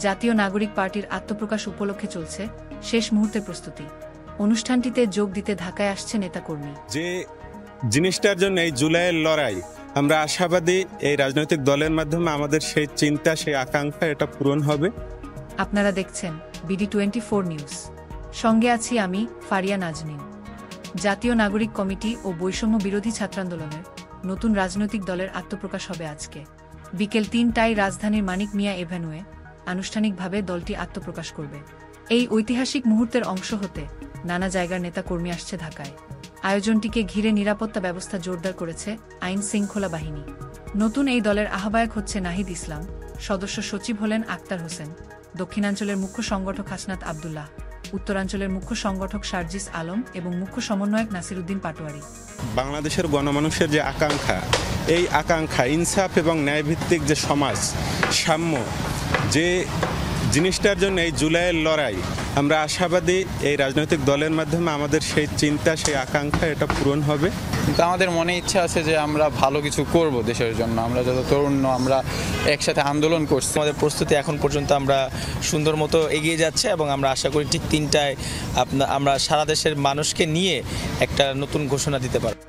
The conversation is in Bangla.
জাতীয় নাগরিক পার্টির আত্মপ্রকাশ উপলক্ষে চলছে শেষ মুহূর্তের প্রস্তুতি। অনুষ্ঠানটিতে যোগ দিতে ঢাকায় আসছে নেতাকর্মী। যে জিনিসটার জন্য এই জুলাইয়ের লড়াই, আমরা আশাবাদী এই রাজনৈতিক দলের মাধ্যমে আমাদের সেই চিন্তা, সেই আকাঙ্ক্ষা এটা পূরণ হবে। আপনারা দেখছেন BD24 নিউজ, সঙ্গে আছি আমি ফারিয়া নাজনীন। জাতীয় নাগরিক কমিটি ও বৈষম্য বিরোধী ছাত্র আন্দোলনের নতুন রাজনৈতিক দলের আত্মপ্রকাশ হবে আজকে বিকেল ৩টায় রাজধানীর মানিক মিয়া এভিনিউয়ে আনুষ্ঠানিকভাবে দলটি আত্মপ্রকাশ করবে। এই ঐতিহাসিক মুহূর্তের অংশ হতে নানা জায়গার নেতা কর্মী আসছে ঢাকায়। আয়োজনটিকে ঘিরে নিরাপত্তা ব্যবস্থা জোরদার করেছে আইন শৃঙ্খলা বাহিনী। নতুন এই দলের আহ্বায়ক হচ্ছে নাহিদ ইসলাম, সদস্য সচিব হলেন আক্তার হোসেন, দক্ষিণাঞ্চলের মুখ্য সংগঠক হাসনাত আবদুল্লাহ, উত্তরাঞ্চলের মুখ্য সংগঠক সার্জিস আলম এবং মুখ্য সমন্বয়ক নাসিরউদ্দিন পাটোয়ারি। বাংলাদেশের গণমানুষের যে আকাঙ্ক্ষা, এই আকাঙ্ক্ষা ইনসাফ এবং ন্যায়ভিত্তিক যে সমাজ, সাম্য, যে জিনিসটার জন্য এই জুলাইয়ের লড়াই, আমরা আশাবাদী এই রাজনৈতিক দলের মাধ্যমে আমাদের সেই চিন্তা, সেই আকাঙ্ক্ষা এটা পূরণ হবে। কিন্তু আমাদের মনে ইচ্ছা আছে যে আমরা ভালো কিছু করব দেশের জন্য। আমরা যত তরুণ আমরা একসাথে আন্দোলন করছি, আমাদের প্রস্তুতি এখন পর্যন্ত আমরা সুন্দর মতো এগিয়ে যাচ্ছে এবং আমরা আশা করি ঠিক ৩টায় আমরা সারা দেশের মানুষকে নিয়ে একটা নতুন ঘোষণা দিতে পারব।